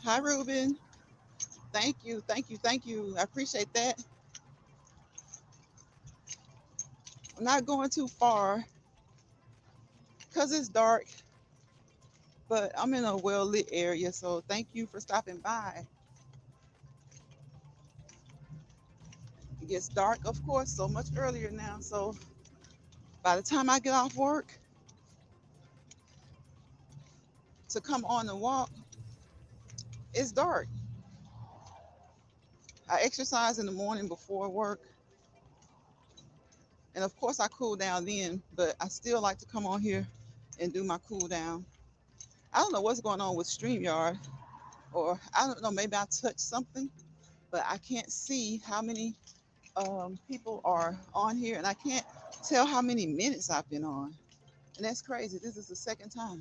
Hi, Ruben. Thank you, thank you, thank you. I appreciate that. I'm not going too far because it's dark, but I'm in a well lit area, so thank you for stopping by. It gets dark, of course, so much earlier now. So by the time I get off work to come on and walk, it's dark. I exercise in the morning before work, and of course, I cool down then, but I still like to come on here and do my cool down. I don't know what's going on with StreamYard, or I don't know, maybe I touched something, but I can't see how many people are on here, and I can't tell how many minutes I've been on. And that's crazy. This is the second time.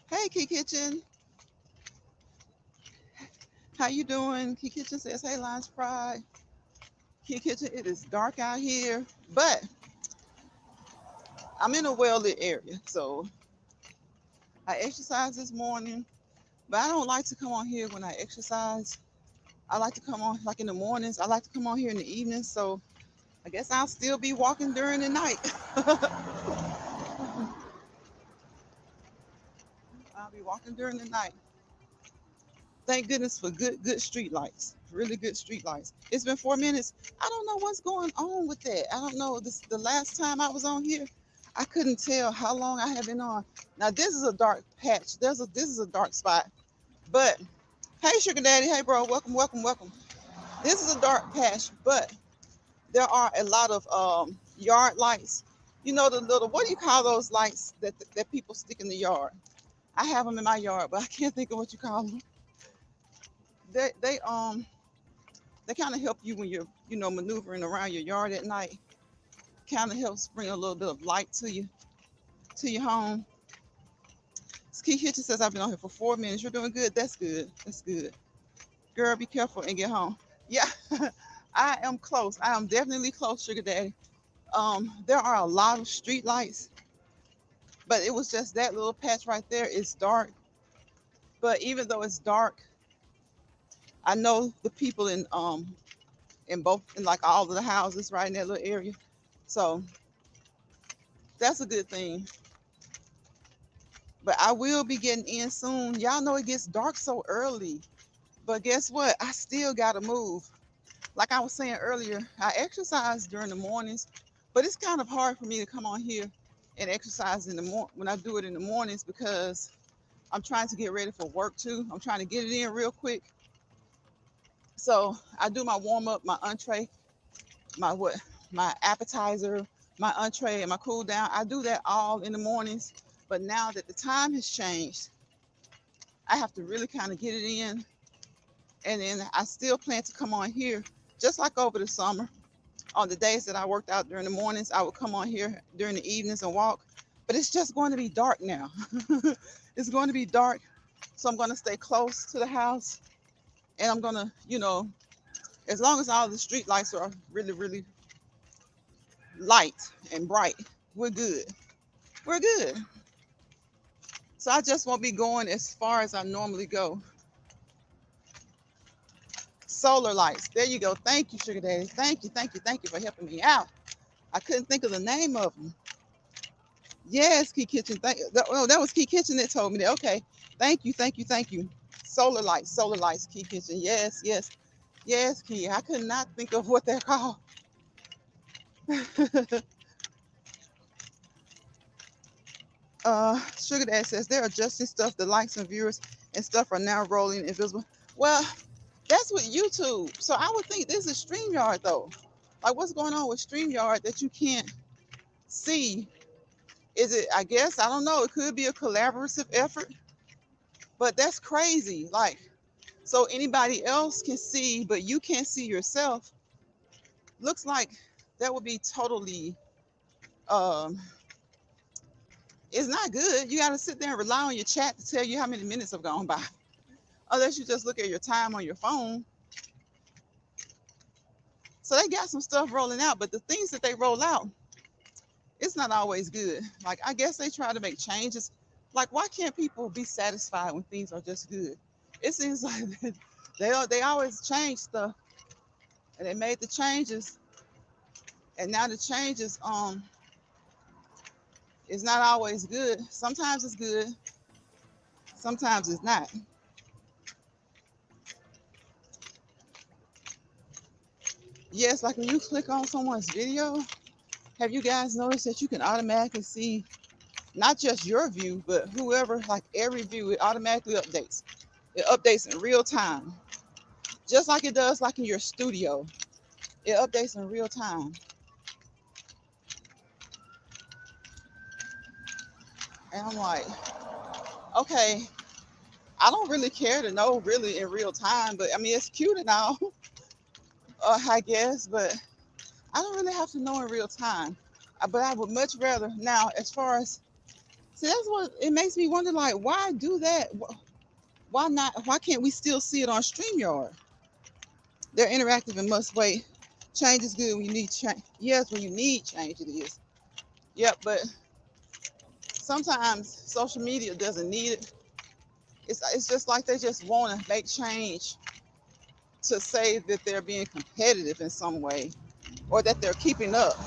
Hey, Key Kitchen, how you doing? Key Kitchen says, "Hey, Lines Pride." Key Kitchen, it is dark out here, but I'm in a well-lit area, so I exercised this morning. But I don't like to come on here when I exercise. I like to come on like in the mornings. I like to come on here in the evenings. So I guess I'll still be walking during the night. I'll be walking during the night. Thank goodness for good street lights. Really good street lights. It's been 4 minutes. I don't know what's going on with that. I don't know. This the last time I was on here, I couldn't tell how long I had been on. Now this is a dark patch. This is a dark spot. But hey, Sugar Daddy. Hey, bro. Welcome, welcome, welcome. This is a dark patch, but there are a lot of yard lights. You know the little, what do you call those lights that people stick in the yard? I have them in my yard, but I can't think of what you call them. They kind of help you when you're maneuvering around your yard at night. Kind of helps bring a little bit of light to your home. Ski Hitchen says I've been on here for 4 minutes. You're doing good. That's good. That's good. Girl, be careful and get home. Yeah, I am close. I am definitely close, Sugar Daddy. There are a lot of street lights, but it was just that little patch right there. It's dark, but even though it's dark, I know the people in both in like all of the houses right in that little area. So that's a good thing. But I will be getting in soon. Y'all know it gets dark so early. But guess what? I still gotta move. Like I was saying earlier, I exercise during the mornings, but it's kind of hard for me to come on here and exercise in the when I do it in the mornings because I'm trying to get ready for work too. I'm trying to get it in real quick. So I do my warm up, my entree, my appetizer, my entree, and my cool down. I do that all in the mornings. But now that the time has changed, I have to really kind of get it in. And then I still plan to come on here, just like over the summer. On the days that I worked out during the mornings, I would come on here during the evenings and walk. But it's just going to be dark now. It's going to be dark. So I'm going to stay close to the house. And I'm going to, as long as all the street lights are really, really light and bright, we're good. We're good. So I just won't be going as far as I normally go. Solar lights. There you go. Thank you, Sugar Daddy. Thank you, thank you, thank you for helping me out. I couldn't think of the name of them. Yes, Key Kitchen. Oh, that was Key Kitchen that told me that. Okay. Thank you, thank you, thank you. Solar lights, Key Kitchen. Yes, yes, yes, Key. I could not think of what they're called. Sugar Dad says they're adjusting stuff. The likes and viewers and stuff are now rolling invisible. Well, that's with YouTube. So I would think this is StreamYard though. Like what's going on with StreamYard that you can't see? Is it, I guess, I don't know. It could be a collaborative effort, but that's crazy. Like, so anybody else can see, but you can't see yourself. Looks like that would be totally, um, It's not good. You got to sit there and rely on your chat to tell you how many minutes have gone by. Unless you just look at your time on your phone. So they got some stuff rolling out, but the things that they roll out, it's not always good. Like, I guess they try to make changes. Like, why can't people be satisfied when things are just good? It seems like they always change stuff, and they made the changes, and now the changes is not always good. Sometimes it's good, sometimes it's not. Yes, like when you click on someone's video, have you guys noticed that you can automatically see not just your view, but whoever, like every view, it automatically updates. It updates in real time, just like it does like in your studio. It updates in real time. And I'm like, okay, I don't really care to know really in real time, but I mean, it's cute and all, I guess, but I don't really have to know in real time. But I would much rather now, as far as, see, that's what it makes me wonder, like, why do that? Why not? Why can't we still see it on StreamYard? They're interactive and must wait. Change is good when you need change. Yes, when you need change, it is. Yep, but sometimes social media doesn't need it. It's just like they just want to make change to say that they're being competitive in some way or that they're keeping up.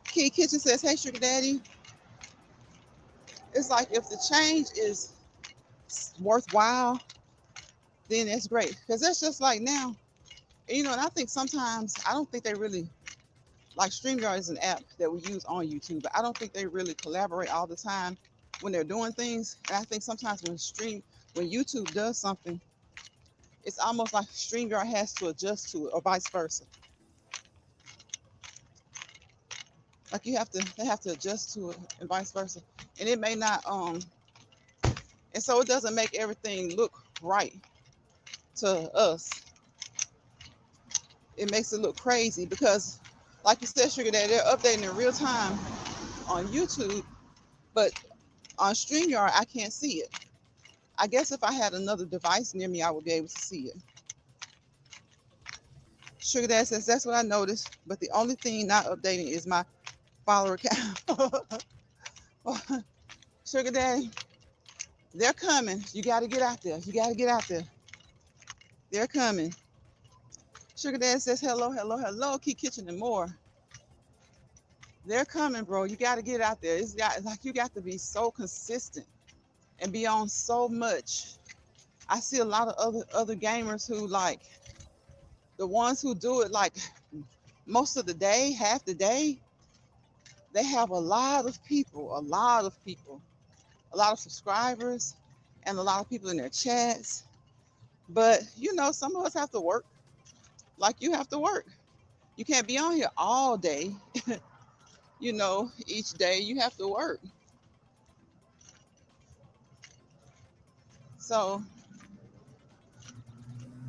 Key Kitchen says, hey, Sugar Daddy. It's like if the change is worthwhile, then it's great. Because that's just like now, and I think sometimes, I don't think they really, like StreamYard is an app that we use on YouTube, but I don't think they really collaborate all the time when they're doing things. And I think sometimes when YouTube does something, it's almost like StreamYard has to adjust to it or vice versa. Like they have to adjust to it and vice versa. And it may not, and so it doesn't make everything look right to us. It makes it look crazy because, like you said, Sugar Daddy, they're updating in real time on YouTube, but on StreamYard, I can't see it. I guess if I had another device near me, I would be able to see it. Sugar Daddy says, that's what I noticed, but the only thing not updating is my follower count. Sugar Daddy, they're coming. You got to get out there. You got to get out there. They're coming. Sugar Daddy says, hello, hello, hello, Key Kitchen and more. They're coming, bro. You got to get out there. You got to be so consistent and be on so much. I see a lot of other gamers who, like, the ones who do it like most of the day, half the day, they have a lot of people, a lot of subscribers, and a lot of people in their chats. But some of us have to work. Like you have to work. You can't be on here all day. Each day you have to work. So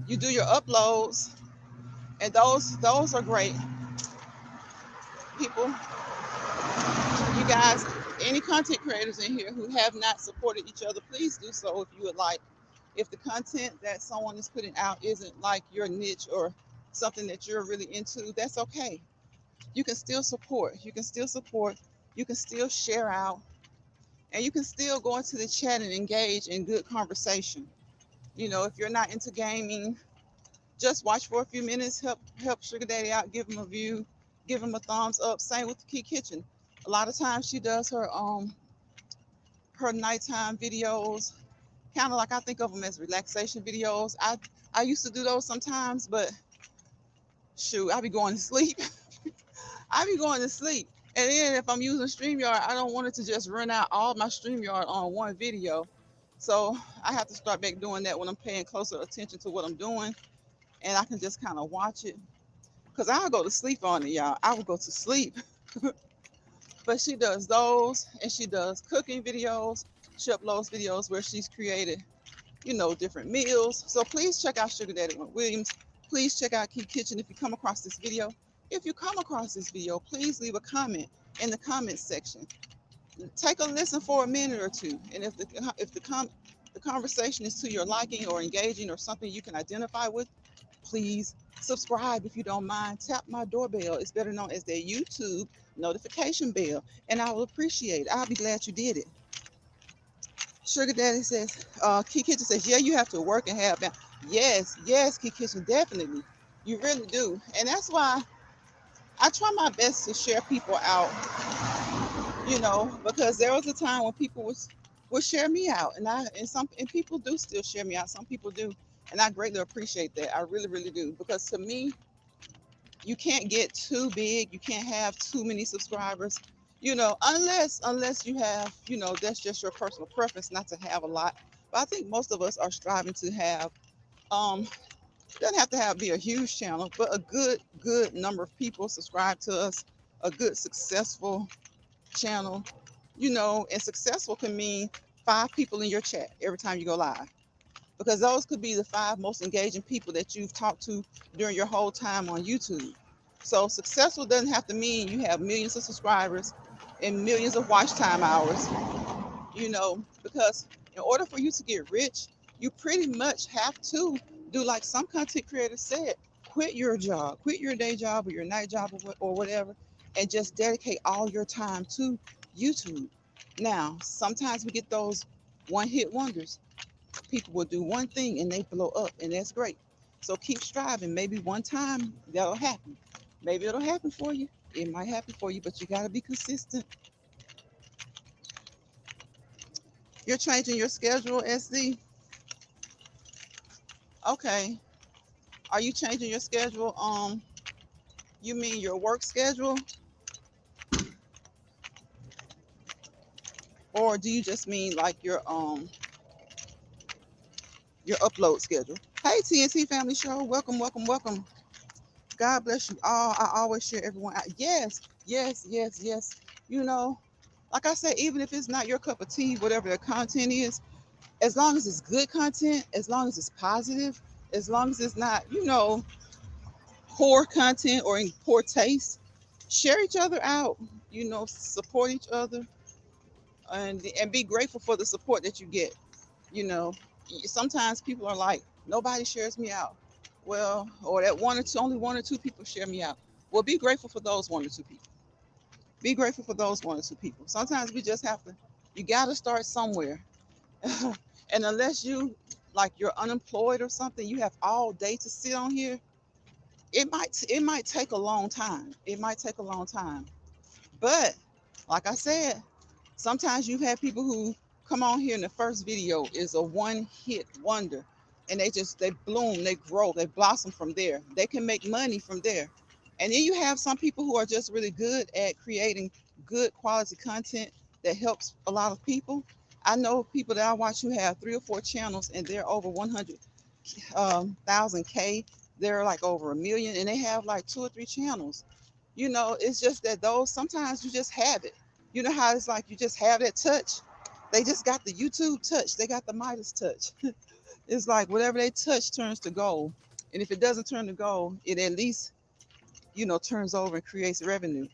you do your uploads, and those are great. People, you guys, any content creators in here who have not supported each other, please do so if you would like. If the content that someone is putting out isn't like your niche or something that you're really into, that's okay. You can still support. You can still share out, and you can still go into the chat and engage in good conversation. If you're not into gaming, just watch for a few minutes, help Sugar Daddy out, give him a view, give him a thumbs up. Same with the Key Kitchen. A lot of times she does her nighttime videos, kind of like, I think of them as relaxation videos. I used to do those sometimes, but shoot, I be going to sleep. I be going to sleep. And then if I'm using StreamYard, I don't want it to just run out all my StreamYard on one video. So I have to start back doing that when I'm paying closer attention to what I'm doing. And I can just kind of watch it. Because I'll go to sleep on it, y'all. I will go to sleep. But she does those, and she does cooking videos. She uploads videos where she's created, different meals. So please check out Sugar Daddy Williams. Please check out Key Kitchen if you come across this video. If you come across this video, please leave a comment in the comment section. Take a listen for a minute or two, and if the conversation is to your liking or engaging or something you can identify with, please subscribe if you don't mind. Tap my doorbell. It's better known as the YouTube notification bell, and I will appreciate it. I'll be glad you did it. Sugar Daddy says, Key Kitchen says, yeah, you have to work and have balance. Yes, yes, Key Kitchen, definitely. You really do. And that's why I try my best to share people out, because there was a time when people would share me out, and people do still share me out. Some people do, and I greatly appreciate that. I really, really do, because to me, you can't get too big. You can't have too many subscribers, unless you have, that's just your personal preference not to have a lot. But I think most of us are striving to have, um, doesn't have to be a huge channel, but a good number of people subscribe to us, a good successful channel, and successful can mean 5 people in your chat every time you go live, because those could be the 5 most engaging people that you've talked to during your whole time on YouTube. So successful doesn't have to mean you have millions of subscribers and millions of watch time hours, because in order for you to get rich, you pretty much have to do like some content creators said, quit your job, quit your day job or your night job or whatever, and just dedicate all your time to YouTube. Now, sometimes we get those one-hit wonders. People will do one thing and they blow up, and that's great. So keep striving. Maybe one time that'll happen. Maybe it'll happen for you. It might happen for you, but you got to be consistent. You're changing your schedule, SD? Okay. Are you changing your schedule? You mean your work schedule? Or do you just mean like your upload schedule? Hey, TNT Family Show. Welcome, welcome, welcome. God bless you all. I always share everyone out. Yes, yes, yes, yes. Like I said, even if it's not your cup of tea, whatever the content is, as long as it's good content, as long as it's positive, as long as it's not, poor content or in poor taste, share each other out, support each other, and be grateful for the support that you get. You know, sometimes people are like, nobody shares me out. Well, or that only 1 or 2 people share me out. Well, be grateful for those 1 or 2 people. Be grateful for those 1 or 2 people. Sometimes we just have to, you got to start somewhere. And unless you're unemployed or something, you have all day to sit on here. It might take a long time. It might take a long time. But like I said, sometimes you've had people who come on here and the first video is a one-hit wonder, and they bloom, they grow, they blossom from there. They can make money from there. And then you have some people who are just really good at creating good quality content that helps a lot of people. I know people that I watch who have 3 or 4 channels, and they're over 100,000 K. They're like over 1 million, and they have like 2 or 3 channels. It's just that those sometimes you just have it. You know how it's like you just have that touch. They just got the YouTube touch. They got the Midas touch. It's like whatever they touch turns to gold. And if it doesn't turn to gold, it at least, turns over and creates revenue.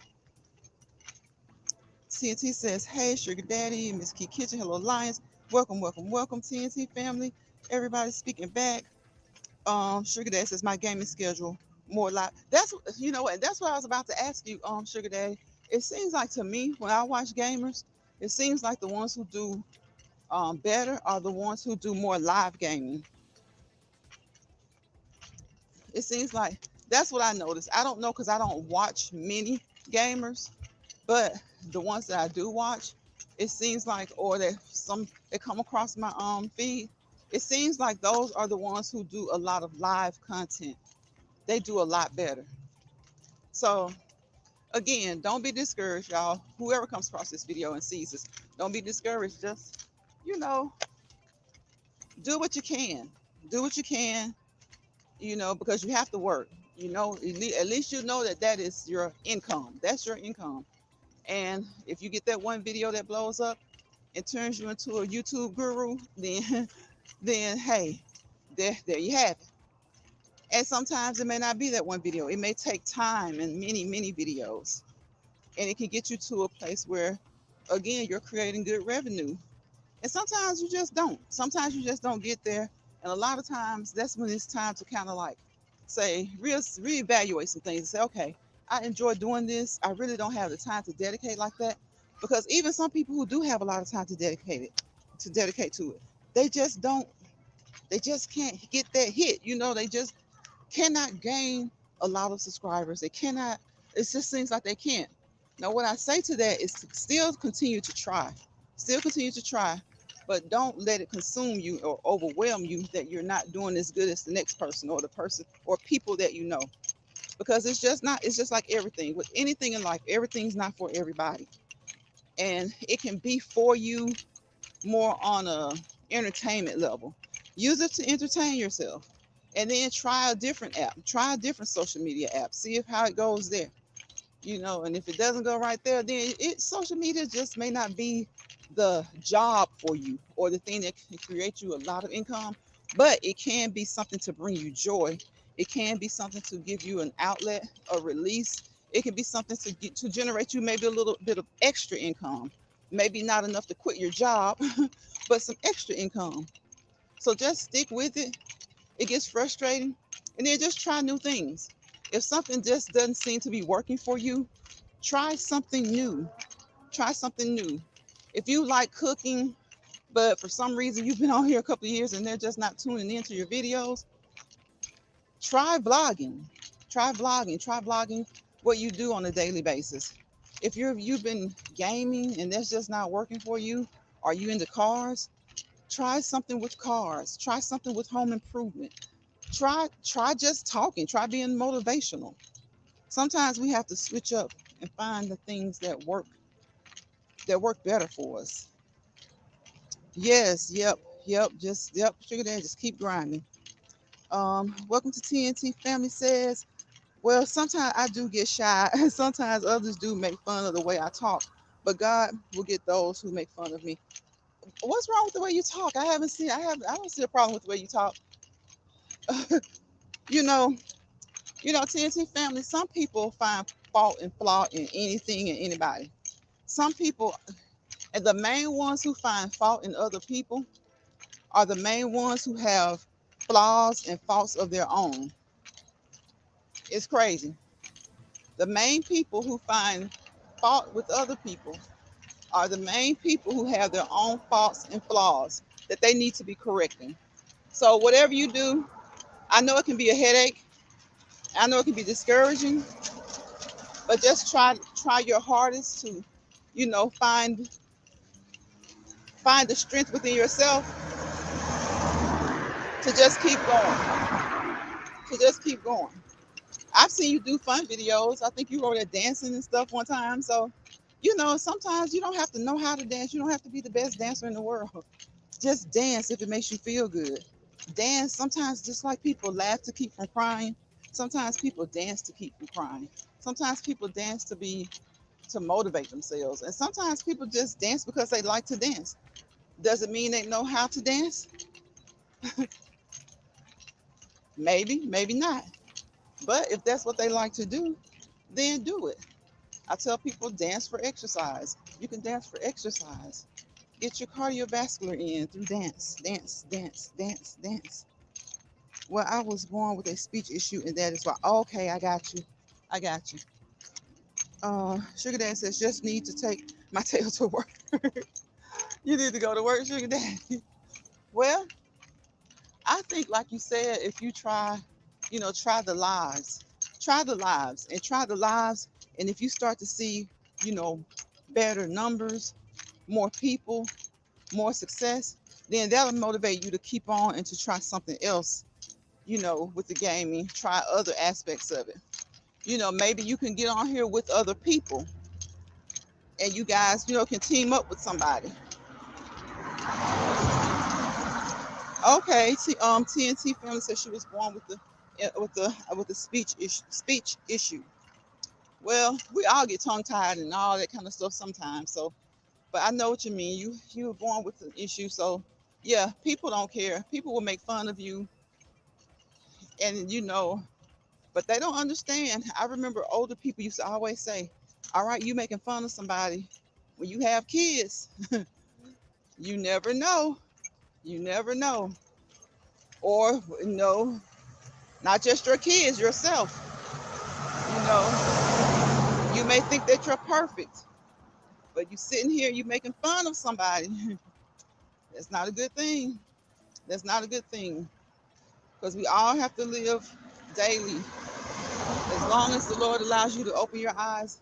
TNT says, hey, Sugar Daddy, Miss Key Kitchen, hello, Lions. Welcome, welcome, welcome, TNT family. Everybody speaking back. Sugar Daddy says, my gaming schedule more live. That's, and that's what I was about to ask you, Sugar Daddy. It seems like to me, when I watch gamers, it seems like the ones who do better are the ones who do more live gaming. It seems like that's what I noticed. I don't know because I don't watch many gamers, but the ones that I do watch, it seems like, or they come across my feed. It seems like those are the ones who do a lot of live content. They do a lot better. So again, don't be discouraged, y'all. Whoever comes across this video and sees this, don't be discouraged. Just, do what you can. Do what you can, because you have to work. At least you know that is your income. That's your income. And if you get that one video that blows up and turns you into a YouTube guru, then hey, there you have it. And sometimes it may not be that one video. It may take time and many, many videos. And it can get you to a place where, again, you're creating good revenue. And sometimes you just don't. Sometimes you just don't get there. And a lot of times that's when it's time to kind of like say, reevaluate some things and say, okay, I enjoy doing this. I really don't have the time to dedicate like that. Because even some people who do have a lot of time to dedicate to it, they just don't, they just can't get that hit. They just cannot gain a lot of subscribers. They cannot, it just seems like they can't. Now, what I say to that is to still continue to try, still continue to try, but don't let it consume you or overwhelm you that you're not doing as good as the next person or the person or people that you know. Because it's just not, it's just like everything. With anything in life, everything's not for everybody. And it can be for you more on a entertainment level. Use it to entertain yourself. And then try a different app. Try a different social media app. See if how it goes there. And if it doesn't go right there, then social media just may not be the job for you or the thing that can create you a lot of income, but it can be something to bring you joy. It can be something to give you an outlet, a release. It can be something to generate you maybe a little bit of extra income. Maybe not enough to quit your job, but some extra income. So just stick with it. It gets frustrating, and then just try new things. If something just doesn't seem to be working for you, try something new. Try something new. If you like cooking, but for some reason you've been on here a couple of years and they're just not tuning into your videos, try vlogging. Try vlogging. Try vlogging what you do on a daily basis. If you've been gaming and that's just not working for you, are you into cars? Try something with cars. Try something with home improvement. Try just talking. Try being motivational. Sometimes we have to switch up and find the things that work better for us. Yes, yep, sugar daddy, just keep grinding. Welcome to TNT Family Says. Well, sometimes I do get shy, and sometimes others do make fun of the way I talk. But God will get those who make fun of me. What's wrong with the way you talk? I don't see a problem with the way you talk. you know, TNT family, some people find fault and flaw in anything and anybody. Some people, and the main ones who find fault in other people are the main ones who have flaws and faults of their own. It's crazy. The main people who find fault with other people are the main people who have their own faults and flaws that they need to be correcting. So whatever you do, I know it can be a headache. I know it can be discouraging, but just try your hardest to, find the strength within yourself to just keep going. To just keep going. I've seen you do fun videos. I think you wrote at dancing and stuff one time. So, sometimes you don't have to know how to dance. You don't have to be the best dancer in the world. Just dance if it makes you feel good. Dance sometimes just like people laugh to keep from crying. Sometimes people dance to keep from crying. Sometimes people dance to motivate themselves. And sometimes people just dance because they like to dance. Does it mean they know how to dance? Maybe, maybe not. But if that's what they like to do, then do it. I tell people dance for exercise. You can dance for exercise. Get your cardiovascular in through dance, dance, dance, dance, dance. Well, I was born with a speech issue, and that is why. Okay, I got you. I got you. Sugar Dad says, just need to take my tail to work. You need to go to work, Sugar Daddy. Well, I think, like you said, if you try, try the lives, and try the lives. And if you start to see, you know, better numbers, more people, more success, then that'll motivate you to keep on and to try something else, with the gaming, try other aspects of it. Maybe you can get on here with other people and you guys, can team up with somebody. Okay, TNT family said she was born with the speech issue. Well, we all get tongue tied and all that kind of stuff sometimes. So, but I know what you mean. You were born with an issue, so yeah, people don't care. People will make fun of you And but they don't understand. I remember older people used to always say, all right, you making fun of somebody. When you have kids, you never know. You never know. Or, not just your kids, yourself. You you may think that you're perfect, but you sitting here, you making fun of somebody. That's not a good thing. That's not a good thing. Because we all have to live daily. As long as the Lord allows you to open your eyes,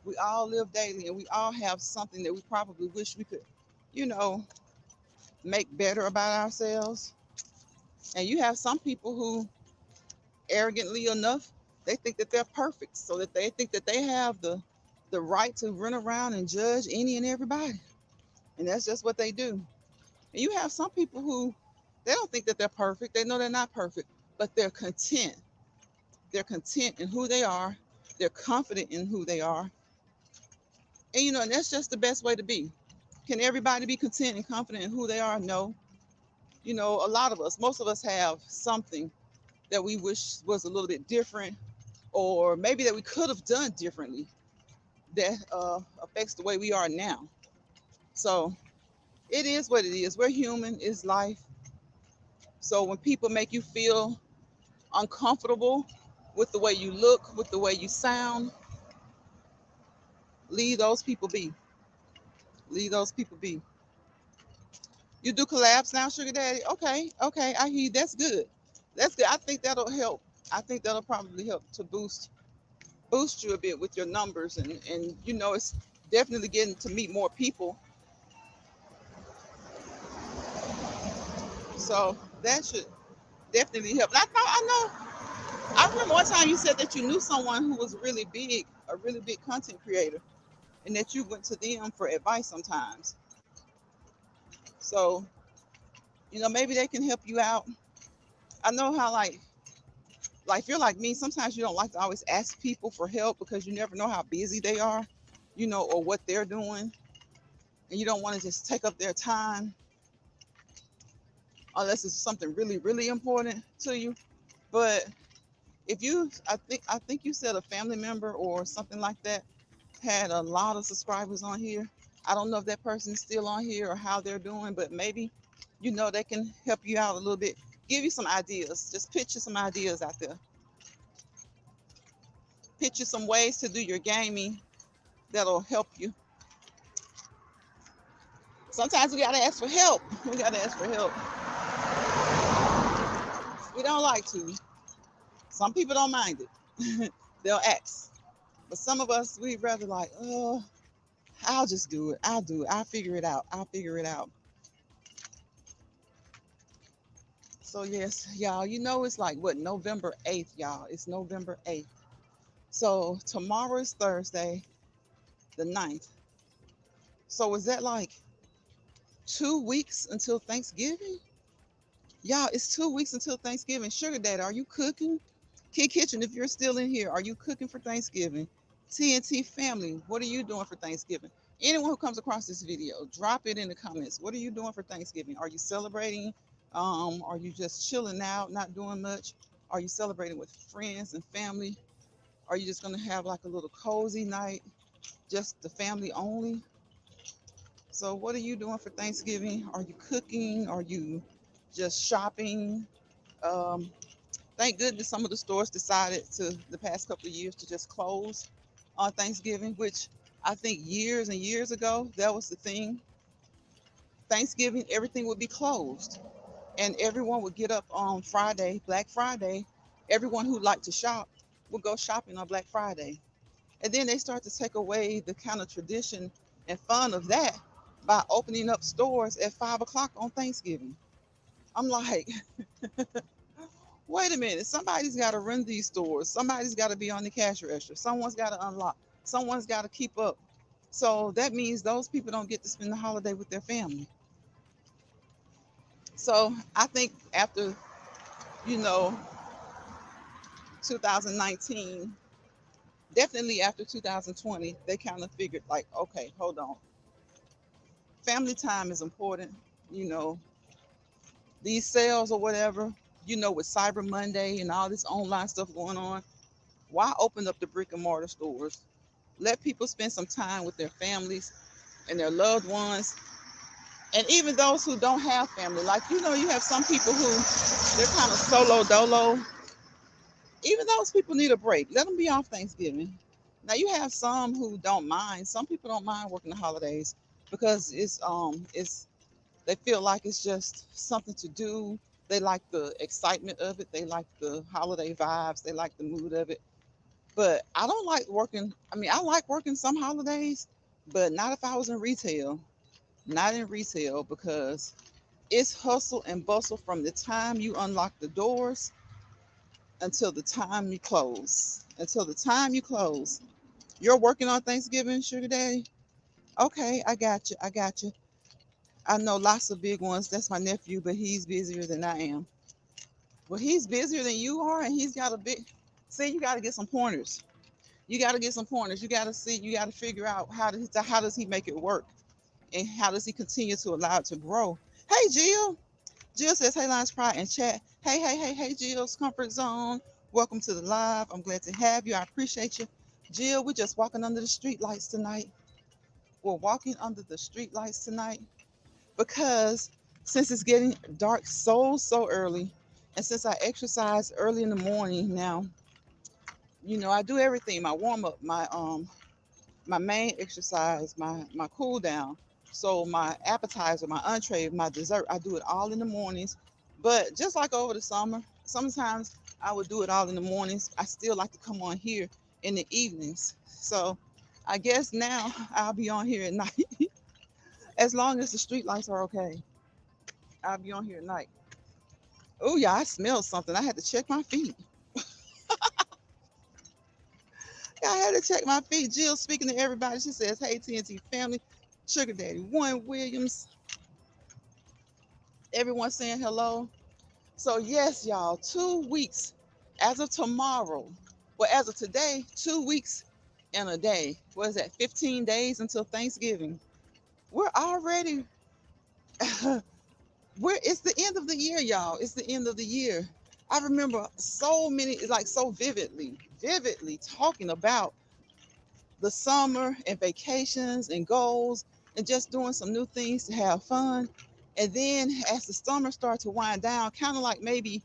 we all live daily and we all have something that we probably wish we could, you know, make better about ourselves. And you have some people who, arrogantly enough, they think that they're perfect, so that they think that they have the right to run around and judge any and everybody. And that's just what they do. And you have some people who, they don't think that they're perfect. They know they're not perfect, but they're content. They're content in who they are. They're confident in who they are. And and that's just the best way to be. Can everybody be content and confident in who they are? No. A lot of us, most of us have something that we wish was a little bit different, or maybe that we could have done differently, that affects the way we are now. So it is what it is. We're human, it's life. So when people make you feel uncomfortable with the way you look, with the way you sound, leave those people be. Leave those people be. You do collabs now, Sugar Daddy? Okay, okay, I hear you. That's good. That's good. I think that'll help. I think that'll probably help to boost you a bit with your numbers, and it's definitely getting to meet more people. So that should definitely help. And I remember one time you said that you knew someone who was really big, a really big content creator, and that you went to them for advice sometimes. So maybe they can help you out. I know how, like if you're like me, sometimes you don't like to always ask people for help because you never know how busy they are, or what they're doing, and you don't want to just take up their time unless it's something really, really important to you. But if I think you said a family member or something like that had a lot of subscribers on here. I don't know if that person's still on here or how they're doing, but maybe they can help you out a little bit, give you some ideas, just pitch you some ideas out there, pitch you some ways to do your gaming that'll help you. Sometimes we gotta ask for help. We gotta ask for help. We don't like to. Some people don't mind it. They'll ask. But some of us, we'd rather like, oh, I'll just do it. I'll do it. I'll figure it out. I'll figure it out. So yes, y'all, it's like what, November 8th, y'all. It's November 8th. So tomorrow is Thursday, the 9th. So is that like 2 weeks until Thanksgiving? Y'all, it's 2 weeks until Thanksgiving. Sugar Daddy, are you cooking? Kid Kitchen, if you're still in here, are you cooking for Thanksgiving? TNT family, what are you doing for Thanksgiving? Anyone who comes across this video, drop it in the comments. What are you doing for Thanksgiving? Are you celebrating? Are you just chilling out, not doing much? Are you celebrating with friends and family? Are you just going to have like a little cozy night, just the family only? So what are you doing for Thanksgiving? Are you cooking? Are you just shopping? Um, Thank goodness some of the stores decided to, the past couple of years, to just close on Thanksgiving, which I think years and years ago, that was the thing. Thanksgiving, everything would be closed and everyone would get up on Friday, Black Friday. Everyone who liked to shop would go shopping on Black Friday. And then they start to take away the kind of tradition and fun of that by opening up stores at 5 o'clock on Thanksgiving. I'm like, wait a minute, somebody's got to run these stores. Somebody's got to be on the cash register. Someone's got to unlock. Someone's got to keep up. So that means those people don't get to spend the holiday with their family. So I think after, you know, 2019, definitely after 2020, they kind of figured like, okay, hold on. Family time is important. You know, these sales or whatever, with Cyber Monday and all this online stuff going on, why open up the brick and mortar stores? Let people spend some time with their families and their loved ones, and even those who don't have family. Like, you have some people who they're kind of solo dolo. Even those people need a break. Let them be off Thanksgiving. Now you have some who don't mind. Some people don't mind working the holidays because it's they feel like it's just something to do. They like the excitement of it. They like the holiday vibes. They like the mood of it. But I don't like working. I mean, I like working some holidays, but not if I was in retail. Not in retail because it's hustle and bustle from the time you unlock the doors until the time you close. Until the time you close. You're working on Thanksgiving, Sugar Daddy? Okay, I got you. I got you. I know lots of big ones. That's my nephew, but he's busier than I am. Well, he's busier than you are, and he's got a big. See, you got to get some pointers. You got to get some pointers. You got to see. You got to figure out how does he make it work, and how does he continue to allow it to grow. Hey, Jill. Jill says, "Hey, Lions Pride in chat. Hey, hey, hey, hey, Jill's Comfort Zone. Welcome to the live. I'm glad to have you. I appreciate you, Jill. We're just walking under the street lights tonight. We're walking under the street lights tonight because since it's getting dark so early, and since I exercise early in the morning now, I do everything, my warm up, my main exercise, my cool down. So my appetizer, my entree, my dessert, I do it all in the mornings. But just like over the summer, sometimes I would do it all in the mornings. I still like to come on here in the evenings. So I guess now I'll be on here at night as long as the street lights are okay. I'll be on here at night. Oh yeah, I smelled something. I had to check my feet. Yeah, I had to check my feet. Jill speaking to everybody. She says, "Hey TNT family, Sugar Daddy Warren Williams, everyone saying hello." So yes, y'all, 2 weeks as of tomorrow. Well, as of today, 2 weeks and a day. What is that? 15 days until Thanksgiving. We're already it's the end of the year, y'all. It's the end of the year. I remember so many, like so vividly talking about the summer and vacations and goals and just doing some new things to have fun. And then as the summer started to wind down, kind of like maybe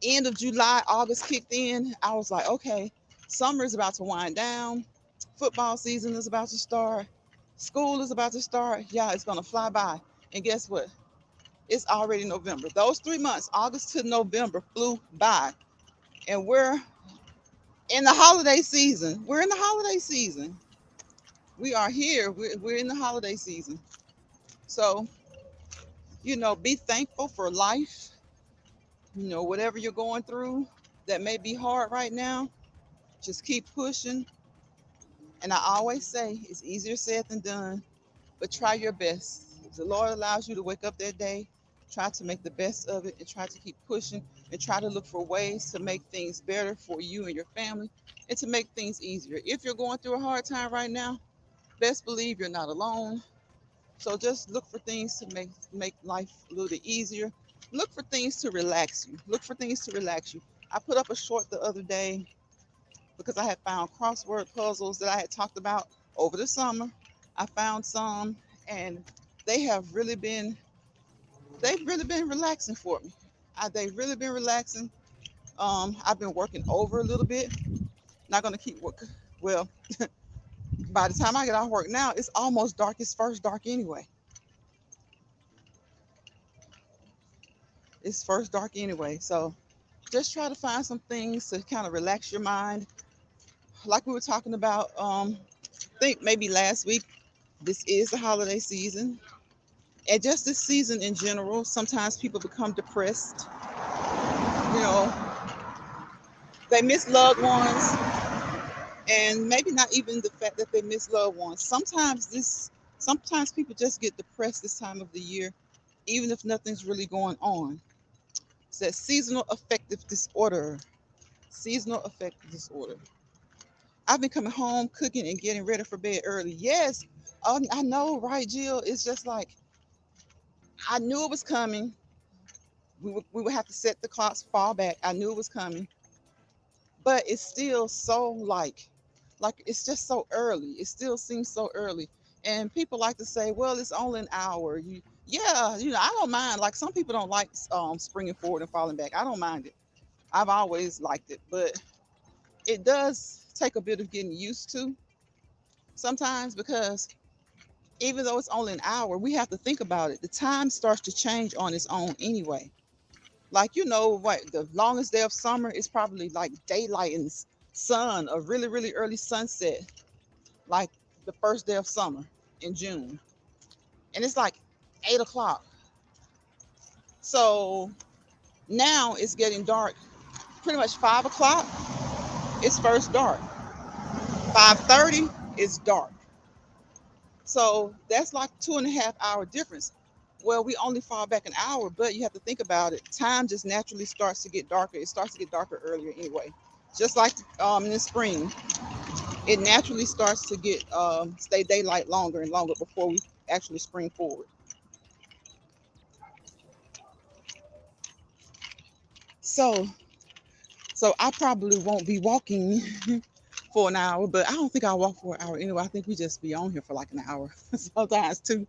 end of July, August kicked in, I was like, okay, summer is about to wind down. Football season is about to start. School is about to start. Yeah, it's going to fly by. And guess what? It's already November. Those 3 months, August to November, flew by. And we're in the holiday season. We're in the holiday season. We are here. We're in the holiday season. So, be thankful for life. Whatever you're going through that may be hard right now, just keep pushing. And I always say it's easier said than done, but try your best. If the Lord allows you to wake up that day, try to make the best of it and try to keep pushing and try to look for ways to make things better for you and your family and to make things easier. If you're going through a hard time right now, best believe you're not alone. So just look for things to make life a little bit easier. Look for things to relax you. Look for things to relax you. I put up a short the other day because I had found crossword puzzles that I had talked about over the summer. I found some and they have really been they've really been relaxing for me. They've really been relaxing. I've been working over a little bit. Not gonna keep work. Well, by the time I get off work now, it's almost dark. It's first dark anyway. It's first dark anyway. So just try to find some things to kind of relax your mind. Like we were talking about, I think maybe last week, this is the holiday season. And just this season in general, sometimes people become depressed. You know, they miss loved ones, and maybe not even the fact that they miss loved ones. Sometimes people just get depressed this time of the year, even if nothing's really going on. It's that seasonal affective disorder. Seasonal affective disorder. I've been coming home, cooking, and getting ready for bed early. Yes, I know, right, Jill? It's just like I knew it was coming. We would have to set the clocks, fall back. I knew it was coming, but it's still so like it's just so early. It still seems so early. And people like to say, well, it's only an hour. Yeah, I don't mind. Like some people don't like springing forward and falling back. I don't mind it. I've always liked it, but it does take a bit of getting used to sometimes because even though it's only an hour, we have to think about it. The time starts to change on its own anyway. Like, what, the longest day of summer is probably like daylight and sun, a really, really early sunset, like the first day of summer in June. And it's like 8 o'clock. So now it's getting dark. Pretty much 5 o'clock, it's first dark. 5:30 is dark. So that's like 2.5 hour difference. Well, we only fall back an hour, but you have to think about it. Time just naturally starts to get darker. It starts to get darker earlier anyway. Just like in the spring, it naturally starts to get stay daylight longer and longer before we actually spring forward. So, so I probably won't be walking for an hour, but I don't think I'll walk for an hour anyway. I think we just be on here for like an hour sometimes too.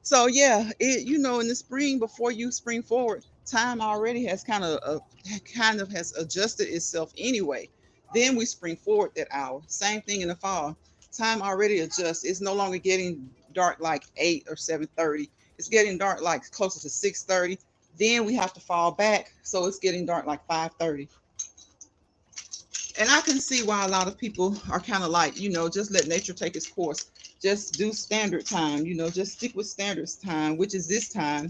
So yeah, in the spring before you spring forward, time already has kind of has adjusted itself anyway. Then we spring forward that hour. Same thing in the fall. Time already adjusts. It's no longer getting dark like 8 or 7:30. It's getting dark like closer to 6:30. Then we have to fall back, so it's getting dark like 5:30. And I can see why a lot of people are kind of like, just let nature take its course. Just do standard time, just stick with standards time, which is this time,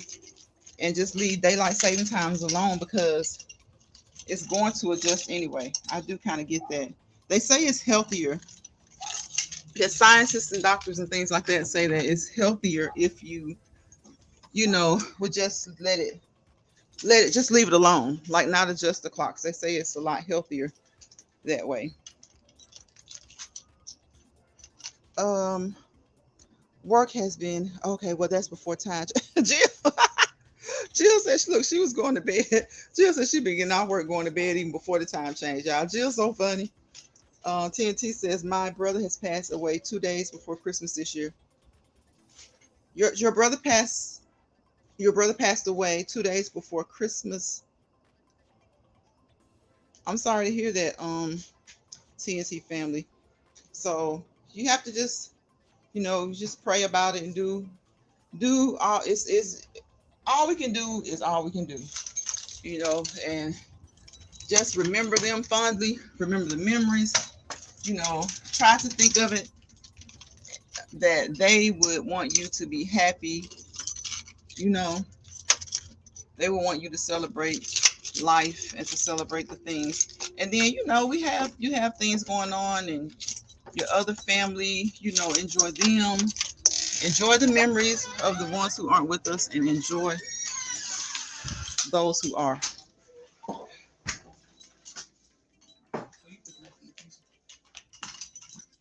and just leave daylight saving times alone because it's going to adjust anyway. I do kind of get that. They say it's healthier. That scientists and doctors and things like that say that it's healthier if would just let it just leave it alone, like not adjust the clocks. They say it's a lot healthier that way. Um, Work has been okay. Well, that's before time. Jill, Jill said, look, she was going to bed. Jill said she been getting off work going to bed even before the time change, y'all. Jill's so funny. TNT says my brother has passed away 2 days before Christmas this year. Your brother passed. Your brother passed away 2 days before Christmas. I'm sorry to hear that, TNT family. So you have to just pray about it and do all. It's all we can do is all we can do. And just remember them fondly. Remember the memories. Try to think of it that they would want you to be happy. You know, they would want you to celebrate life and to celebrate the things. And then you have things going on and your other family. Enjoy them. Enjoy the memories of the ones who aren't with us, and enjoy those who are.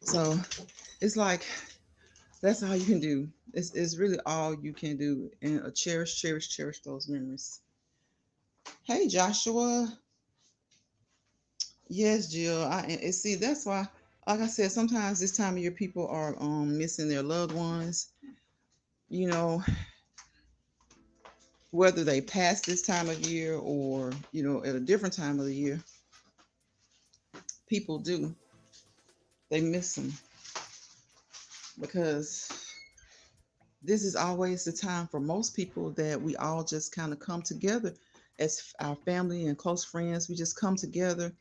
So it's like that's all you can do. It's really all you can do, and cherish, cherish, cherish those memories. Hey, Joshua. Yes, Jill. And see that's why, like I said, sometimes this time of year people are missing their loved ones. You know, whether they pass this time of year or at a different time of the year, people do. They miss them because this is always the time for most people that we all just kind of come together as our family and close friends. We just come together,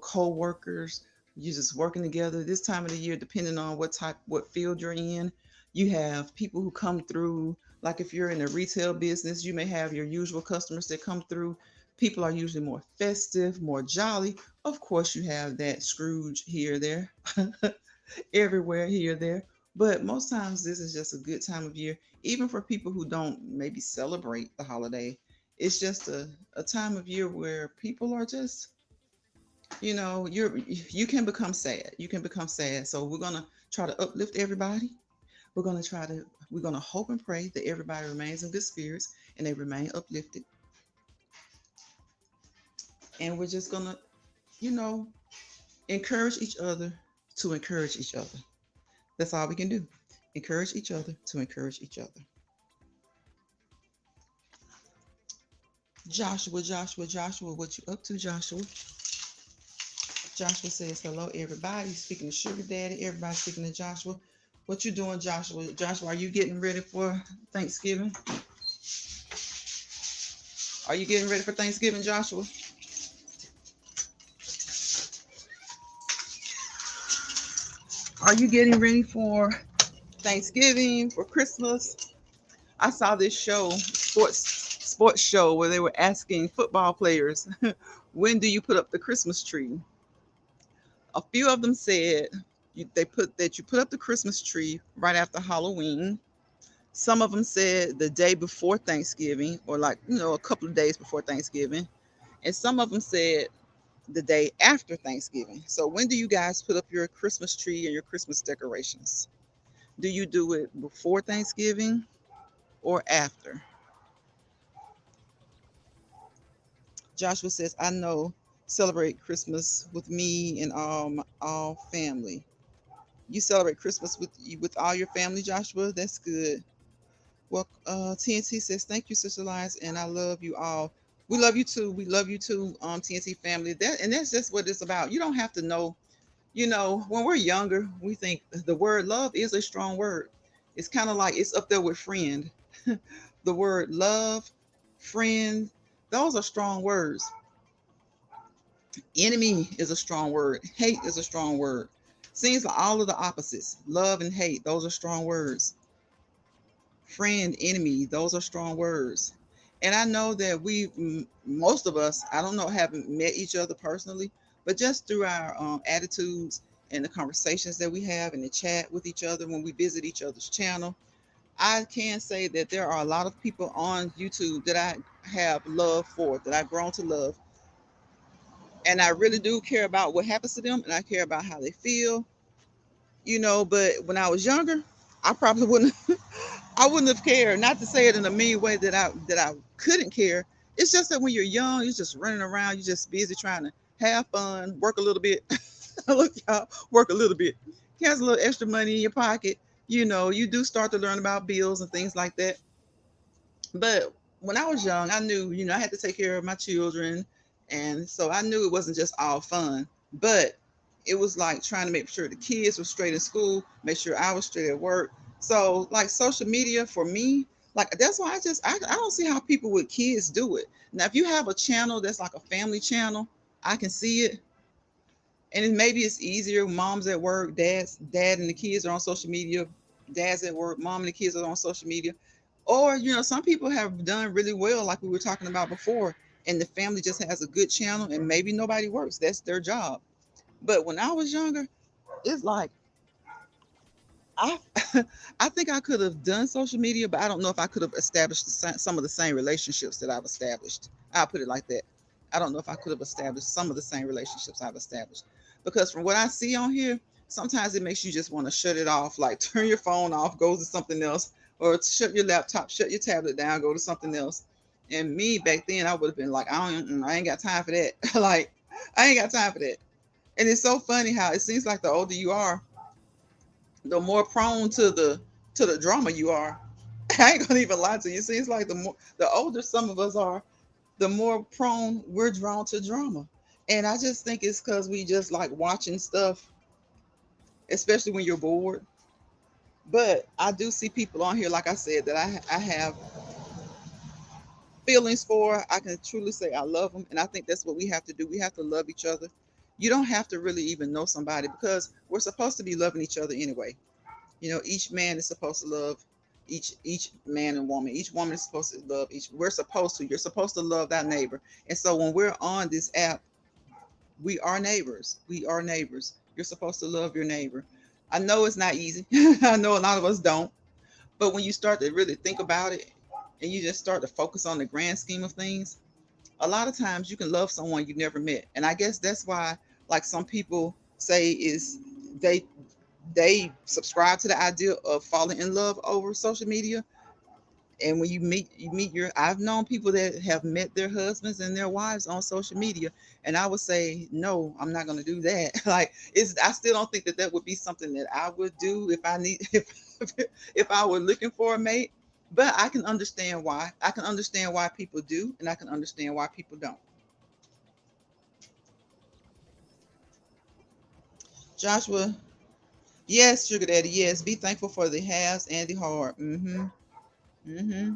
co-workers. You're just working together this time of the year, depending on what field you're in. You have people who come through, like if you're in a retail business, you may have your usual customers that come through. People are usually more festive, more jolly. Of course, you have that Scrooge here, there, everywhere, here, there. But most times, this is just a good time of year, even for people who don't maybe celebrate the holiday. It's just a time of year where people are just, you can become sad. You can become sad. So we're gonna try to uplift everybody. We're gonna hope and pray that everybody remains in good spirits and they remain uplifted. And we're just gonna, you know, encourage each other to encourage each other. That's all we can do. Encourage each other to encourage each other. Joshua, what you up to, Joshua? Joshua says, hello, everybody. Speaking to Sugar Daddy. Everybody speaking to Joshua. What you doing, Joshua? Joshua, are you getting ready for Thanksgiving? Are you getting ready for Thanksgiving, Joshua? Are you getting ready for Thanksgiving, for Christmas? I saw this show, sports show, where they were asking football players, when do you put up the Christmas tree? A few of them said you put up the Christmas tree right after Halloween. Some of them said the day before Thanksgiving, or like, a couple of days before Thanksgiving. And some of them said the day after Thanksgiving. So when do you guys put up your Christmas tree and your Christmas decorations? Do you do it before Thanksgiving or after? Joshua says, I know, celebrate Christmas with me and all family. You celebrate Christmas with all your family, Joshua? That's good. Well, TNT says, thank you, Sister Lions, and I love you all. We love you too. We love you too, TNT family. That's just what it's about. You don't have to know. When we're younger, we think the word love is a strong word. It's kind of like it's up there with friend. The word love, friend, those are strong words. Enemy is a strong word. Hate is a strong word. Seems like all of the opposites. Love and hate, those are strong words. Friend, enemy, those are strong words. And I know that most of us, I don't know, haven't met each other personally, but just through our attitudes and the conversations that we have in the chat with each other when we visit each other's channel, I can say that there are a lot of people on YouTube that I have love for, that I've grown to love. And I really do care about what happens to them, and I care about how they feel, but when I was younger, I probably wouldn't I wouldn't have cared. Not to say it in a mean way that I couldn't care. It's just that when you're young, you're just running around, you're just busy trying to have fun, work a little bit. Look, y'all, work a little bit. Has a little extra money in your pocket. You do start to learn about bills and things like that. But when I was young, I knew, I had to take care of my children. And so I knew it wasn't just all fun, but it was like trying to make sure the kids were straight in school, make sure I was straight at work. So like social media for me, like that's why I don't see how people with kids do it. Now, if you have a channel that's like a family channel, I can see it. And maybe it's easier. Mom's at work, dad and the kids are on social media. Dad's at work, mom and the kids are on social media. Or, some people have done really well, like we were talking about before, and the family just has a good channel and maybe nobody works. That's their job. But when I was younger, it's like I I think I could have done social media, but I don't know if I could have established some of the same relationships that I've established. I'll put it like that. I don't know if I could have established some of the same relationships I've established. Because from what I see on here, sometimes it makes you just want to shut it off, like turn your phone off, go to something else, or shut your laptop, shut your tablet down, go to something else. And me back then, I would have been like, I ain't got time for that. Like, I ain't got time for that. And it's so funny how it seems like the older you are, the more prone to the drama you are. I ain't gonna even lie to you. It seems like the older some of us are, the more prone we're drawn to drama. And I just think it's because we just like watching stuff, especially when you're bored. But I do see people on here, like I said, that I have feelings for. I can truly say I love them, and I think that's what we have to do. We have to love each other. You don't have to really even know somebody, because we're supposed to be loving each other anyway. Each man is supposed to love each man and woman. Each woman is supposed to love each. We're supposed to. You're supposed to love that neighbor. And so when we're on this app, we are neighbors. We are neighbors. You're supposed to love your neighbor. I know it's not easy. I know a lot of us don't. But when you start to really think about it, and you just start to focus on the grand scheme of things, a lot of times you can love someone you've never met. And I guess that's why, like, some people say is they they subscribe to the idea of falling in love over social media. And when you meet your, I've known people that have met their husbands and their wives on social media, and I would say, no, I'm not going to do that. Like, it's, I still don't think that that would be something that I would do if I need, if I were looking for a mate. But I can understand why. I can understand why people do, and I can understand why people don't. Joshua, yes, sugar daddy, yes. Be thankful for the haves and the hard. Mm-hmm. Mm-hmm.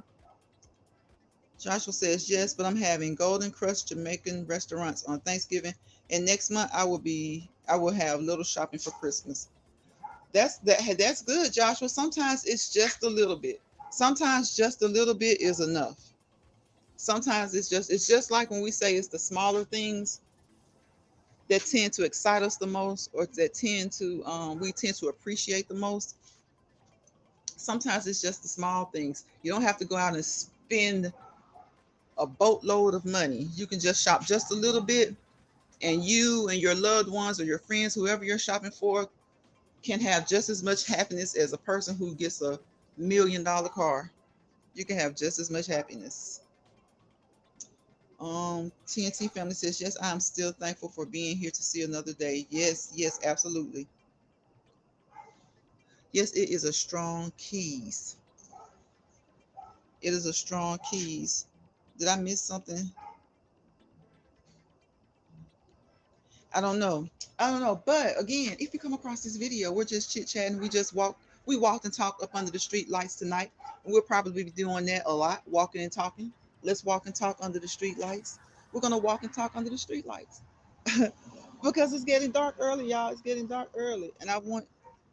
Joshua says, yes, but I'm having Golden Crust Jamaican restaurants on Thanksgiving. And next month I will have little shopping for Christmas. That's good, Joshua. Sometimes it's just a little bit. Sometimes just a little bit is enough. Sometimes it's just like when we say it's the smaller things that tend to excite us the most, or that tend to we tend to appreciate the most. Sometimes it's just the small things. You don't have to go out and spend a boatload of money. You can just shop just a little bit, and you and your loved ones or your friends, whoever you're shopping for, can have just as much happiness as a person who gets $1 million car. You can have just as much happiness. TNT family says, yes, I'm still thankful for being here to see another day. Yes, yes, absolutely. Yes, it is a strong keys. It is a strong keys. Did I miss something? I don't know. I don't know. But again, if you come across this video, we're just chit chatting. We walked and talked up under the street lights tonight. And we'll probably be doing that a lot, walking and talking. Let's walk and talk under the street lights. We're gonna walk and talk under the street lights. Because it's getting dark early, y'all. It's getting dark early. And I want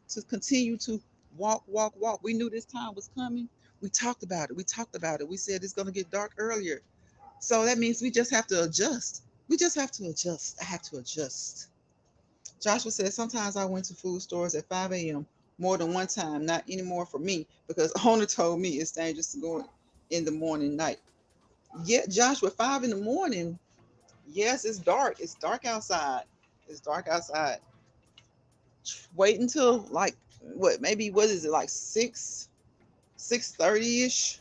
to continue to walk, walk, walk. We knew this time was coming. We talked about it. We talked about it. We said it's gonna get dark earlier. So that means we just have to adjust. We just have to adjust. I have to adjust. Joshua says, sometimes I went to food stores at 5 a.m. more than one time, not anymore for me, because the owner told me it's dangerous to go in the morning, night. Yeah, Joshua, 5 in the morning. Yes, it's dark. It's dark outside. It's dark outside. Wait until like what? Maybe what is it like 6:30 ish?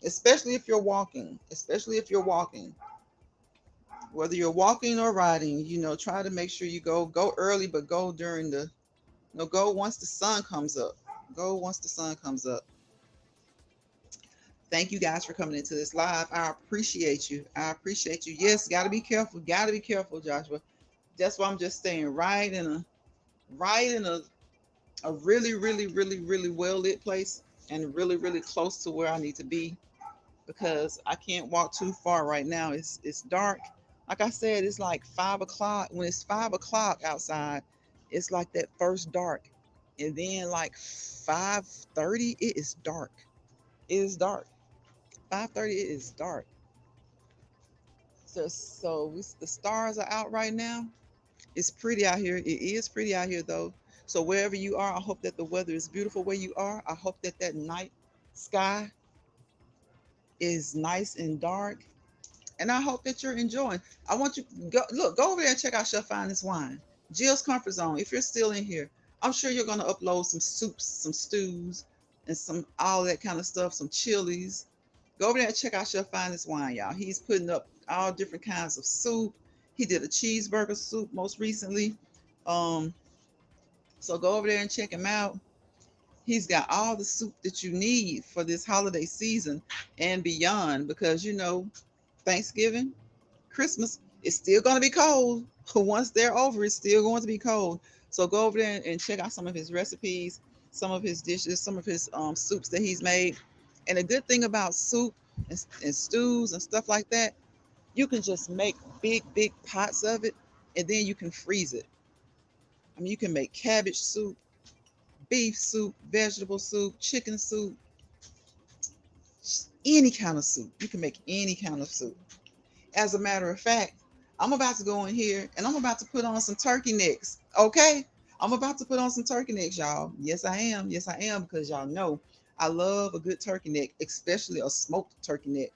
Especially if you're walking. Especially if you're walking. Whether you're walking or riding, try to make sure you go early, but go during the no go once the sun comes up. Go once the sun comes up. Thank you guys for coming into this live. I appreciate you. I appreciate you. Yes, gotta be careful. Gotta be careful, Joshua. That's why I'm just staying right in a really, really, really, really well lit place, and really, really close to where I need to be, because I can't walk too far right now. It's dark. Like I said, it's like 5 o'clock. When it's 5 o'clock outside, it's like that first dark. And then like 5:30, it is dark. It is dark. 5:30, it is dark. The stars are out right now. It's pretty out here. It is pretty out here though. So wherever you are, I hope that the weather is beautiful where you are. I hope that that night sky is nice and dark, and I hope that you're enjoying. I want you go over there and check out Chef Finest Wine, Jill's Comfort Zone. If you're still in here, I'm sure you're gonna upload some soups, some stews, and some all that kind of stuff, some chilies. Go over there and check out Chef Finest Wine, y'all. He's putting up all different kinds of soup. He did a cheeseburger soup most recently. Um, so go over there and check him out. He's got all the soup that you need for this holiday season and beyond, because Thanksgiving, Christmas, it's still going to be cold. Once they're over, it's still going to be cold. So go over there and check out some of his recipes, some of his dishes, some of his soups that he's made. And a good thing about soup and stews and stuff like that, you can just make big, big pots of it, and then you can freeze it. I mean, you can make cabbage soup, beef soup, vegetable soup, chicken soup, any kind of soup. You can make any kind of soup. As a matter of fact, I'm about to go in here and I'm about to put on some turkey necks. Okay? I'm about to put on some turkey necks, y'all. Yes, I am. Yes, I am, because y'all know I love a good turkey neck, especially a smoked turkey neck,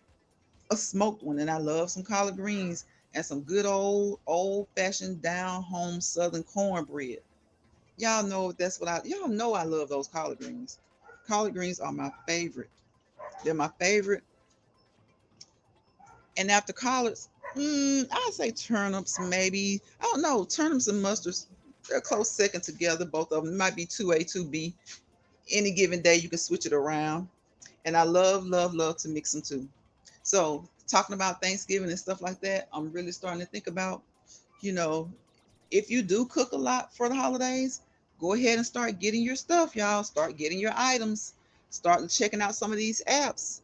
a smoked one. And I love some collard greens and some good old fashioned down home Southern cornbread. Y'all know I love those collard greens. Collard greens are my favorite. They're my favorite. And after collards, I'd say turnips maybe. I don't know. Turnips and mustards, they're close second together. Both of them might be 2A, 2B. Any given day, you can switch it around. And I love, love, love to mix them too. So talking about Thanksgiving and stuff like that, I'm really starting to think about, you know, if you do cook a lot for the holidays, go ahead and start getting your stuff, y'all. Start getting your items. Start checking out some of these apps.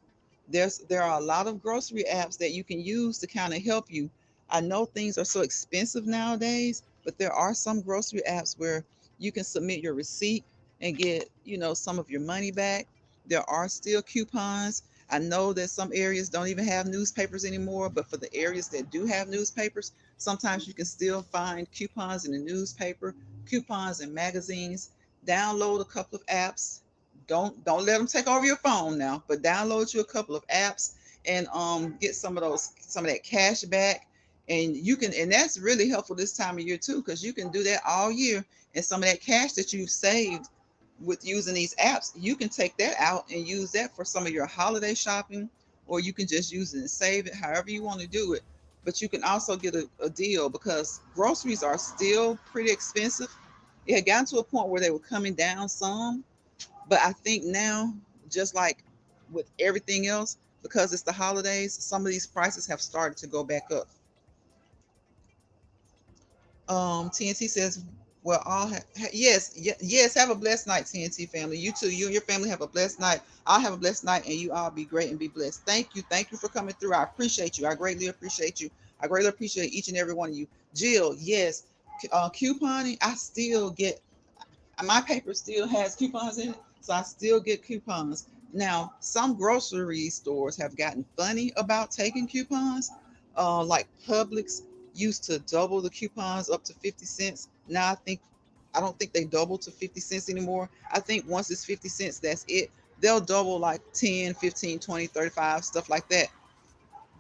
There are a lot of grocery apps that you can use to kind of help you. I know things are so expensive nowadays, but there are some grocery apps where you can submit your receipt and get, some of your money back. There are still coupons. I know that some areas don't even have newspapers anymore, but for the areas that do have newspapers, sometimes you can still find coupons in the newspaper, coupons in magazines. Download a couple of apps. Don't let them take over your phone now, but download you a couple of apps and get some of that cash back. And you can, and that's really helpful this time of year too, because you can do that all year. And some of that cash that you've saved with using these apps, you can take that out and use that for some of your holiday shopping, or you can just use it and save it, however you want to do it. But you can also get a deal because groceries are still pretty expensive. It had gotten to a point where they were coming down some, but I think now, just like with everything else, because it's the holidays, some of these prices have started to go back up. TNT says, "Well, yes, yes. Have a blessed night, TNT family. You too. You and your family have a blessed night. I'll have a blessed night, and you all be great and be blessed. Thank you for coming through. I appreciate you. I greatly appreciate you. I greatly appreciate each and every one of you. Jill, yes, couponing. I still get my paper still has coupons in it, so I still get coupons. Now, some grocery stores have gotten funny about taking coupons. Like Publix used to double the coupons up to 50 cents. Now I don't think they double to 50 cents anymore. I think once it's 50 cents, that's it. They'll double like 10, 15, 20, 35, stuff like that.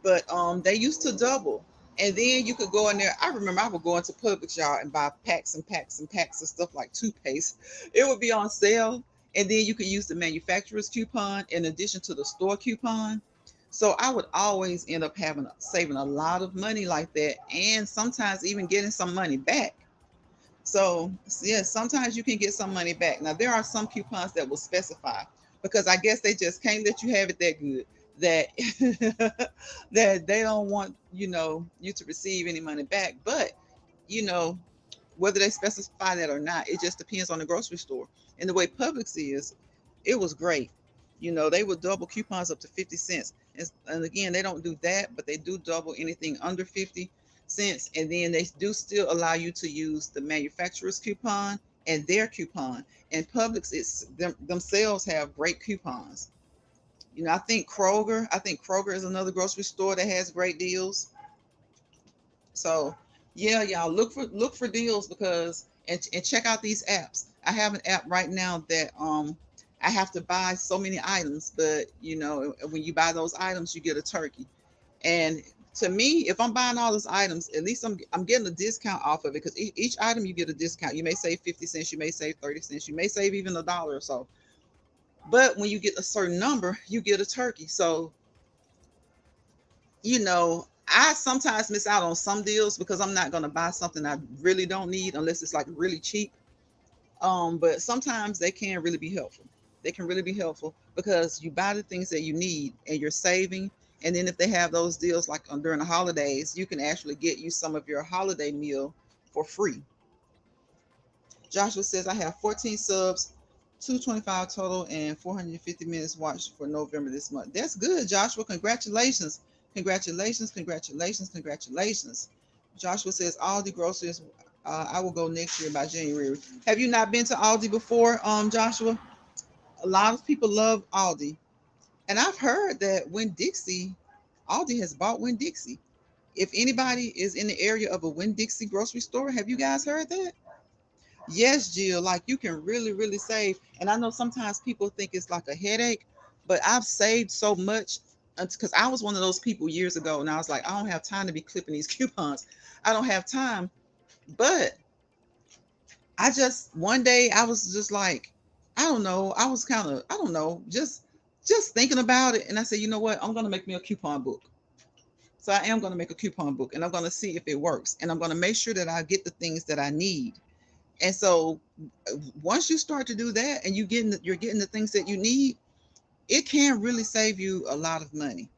But they used to double. And then you could go in there. I remember I would go into Publix, y'all, and buy packs and packs and packs of stuff like toothpaste. It would be on sale. And then you could use the manufacturer's coupon in addition to the store coupon. So I would always end up saving a lot of money like that, and sometimes even getting some money back. So yeah, sometimes you can get some money back. Now there are some coupons that will specify, because I guess they just can't let you have it that good that that they don't want you to receive any money back. But you know whether they specify that or not, it just depends on the grocery store. And the way Publix is, it was great. They would double coupons up to 50 cents. And again, they don't do that, but they do double anything under 50 cents. And then they do still allow you to use the manufacturer's coupon and their coupon. And Publix, themselves have great coupons. I think Kroger is another grocery store that has great deals. So yeah, y'all look for deals, because and check out these apps. I have an app right now that I have to buy so many items, but when you buy those items, you get a turkey. And to me, if I'm buying all those items, at least I'm getting a discount off of it, because each item you get a discount. You may save 50 cents, you may save 30 cents, you may save even a dollar or so. But when you get a certain number, you get a turkey. So I sometimes miss out on some deals because I'm not going to buy something I really don't need unless it's like really cheap. But sometimes they can really be helpful. They can really be helpful because you buy the things that you need and you're saving. And then if they have those deals like during the holidays, you can actually get you some of your holiday meal for free. Joshua says, I have 14 subs, 225 total, and 450 minutes watched for November this month. That's good, Joshua. Congratulations. Congratulations, congratulations, congratulations. Joshua says, Aldi groceries, I will go next year by January. Have you not been to Aldi before, Joshua? A lot of people love Aldi. And I've heard that Winn-Dixie, Aldi has bought Winn-Dixie. If anybody is in the area of a Winn-Dixie grocery store, have you guys heard that? Yes, Jill, like you can really, really save. And I know sometimes people think it's like a headache, but I've saved so much because I was one of those people years ago, and I was like, I don't have time to be clipping these coupons. I don't have time. But one day I was just like, I don't know. I was kind of, I don't know, just thinking about it. And I said, you know what? I'm going to make me a coupon book. So I am going to make a coupon book and I'm going to see if it works. And I'm going to make sure that I get the things that I need. And so once you start to do that and you're getting the things that you need, it can really save you a lot of money.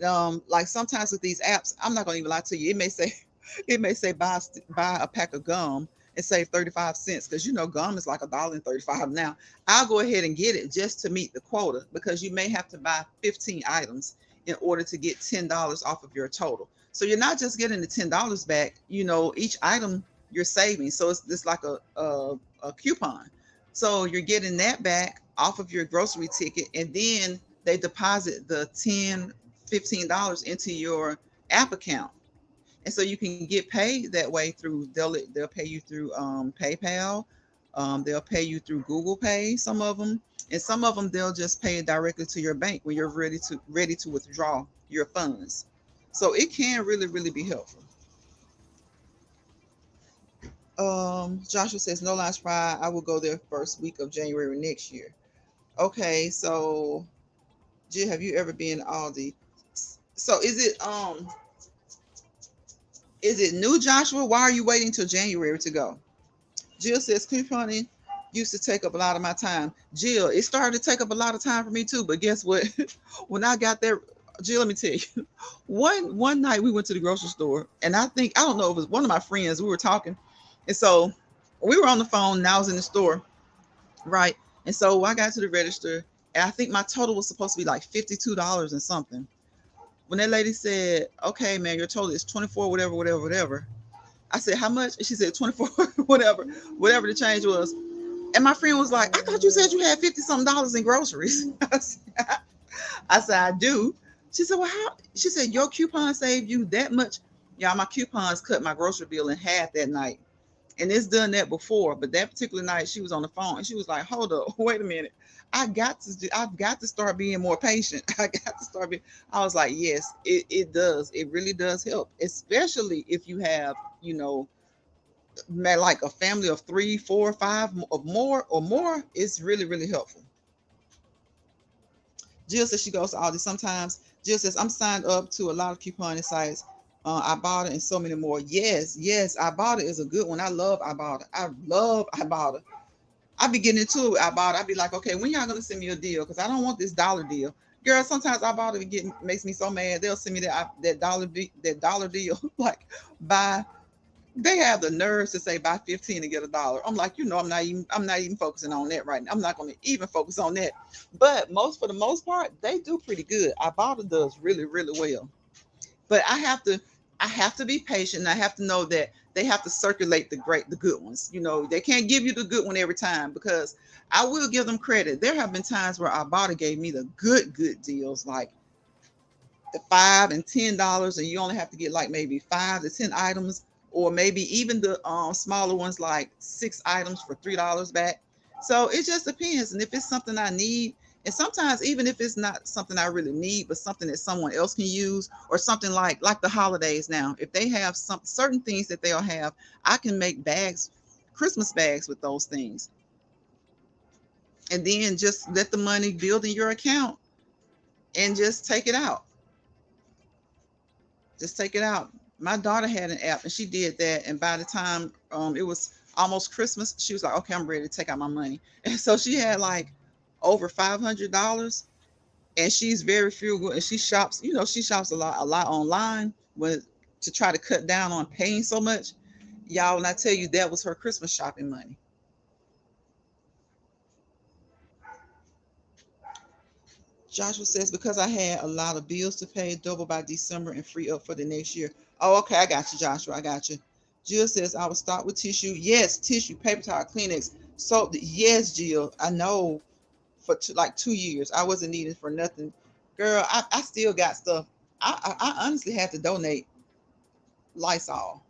Like sometimes with these apps, I'm not gonna even lie to you. It may say, it may say buy a pack of gum and save 35 cents because you know gum is like $1.35 now. I'll go ahead and get it just to meet the quota because you may have to buy 15 items in order to get $10 off of your total. So you're not just getting the $10 back. You know, each item you're saving. So it's just like a coupon. So you're getting that back off of your grocery ticket, and then they deposit the $15 into your app account, and so you can get paid that way through they'll pay you through PayPal, they'll pay you through Google Pay, some of them, and some of them they'll just pay it directly to your bank when you're ready to withdraw your funds. So it can really be helpful. Joshua says no last Friday. I will go there first week of January next year. Okay, so Jill, have you ever been Aldi? So is it new, Joshua? Why are you waiting till January to go? Jill says couponing used to take up a lot of my time. Jill, it started to take up a lot of time for me too. But guess what? When I got there, Jill, let me tell you, one night we went to the grocery store, and I don't know, it was one of my friends. We were talking, and so we were on the phone, and I was in the store, right? And so I got to the register, and I think my total was supposed to be like $52 and something. When that lady said, "Okay, man, your total is 24, whatever," I said, "How much?" And she said, 24, whatever the change was. And my friend was like, "I thought you said you had 50 something dollars in groceries." I said, "I do." She said, "Well, how?" She said, "Your coupon saved you that much." Yeah, my coupons cut my grocery bill in half that night. And it's done that before, but that particular night she was on the phone and she was like, "Hold up, wait a minute. I've got to start being more patient. I got to start being." I was like, yes, it does. It really does help, especially if you have, you know, like a family of three, four, five or more. It's really helpful. Jill says she goes to Aldi sometimes. Jill says, I'm signed up to a lot of couponing sites. I bought it and so many more. Yes, I bought it is a good one. I love I bought it. I love I bought it. I be getting into it. I bought it. I be like, okay, when y'all gonna send me a deal? Because I don't want this dollar deal. Girl, sometimes I bought it and makes me so mad. They'll send me that dollar deal. Like buy they have the nerves to say buy 15 and get $1. I'm like, I'm not even focusing on that right now. I'm not going to even focus on that. But for the most part, they do pretty good. Ibotta does really well. But I have to be patient. And I have to know that they have to circulate the good ones. You know, they can't give you the good one every time because I will give them credit. There have been times where Ibotta gave me the good deals, like the $5 and $10, and you only have to get like maybe 5 to 10 items, or maybe even the smaller ones like 6 items for $3 back. So it just depends. And if it's something I need, and sometimes even if it's not something I really need, but something that someone else can use, or something like the holidays now, if they have some certain things that they'll have, I can make bags, Christmas bags with those things, and then just let the money build in your account and just take it out. Just take it out. My daughter had an app and she did that. And by the time it was almost Christmas, she was like, okay, I'm ready to take out my money. And so she had like over $500, and she's very frugal and she shops a lot online to try to cut down on paying so much. Y'all, when I tell you that was her Christmas shopping money. Joshua says, because I had a lot of bills to pay, double by December and free up for the next year. Oh, okay. I got you, Joshua. I got you. Jill says, I will start with tissue. Yes, tissue, paper towel, Kleenex. So, yes, Jill, I know for like 2 years, I wasn't needing for nothing. Girl, I still got stuff. I honestly had to donate Lysol.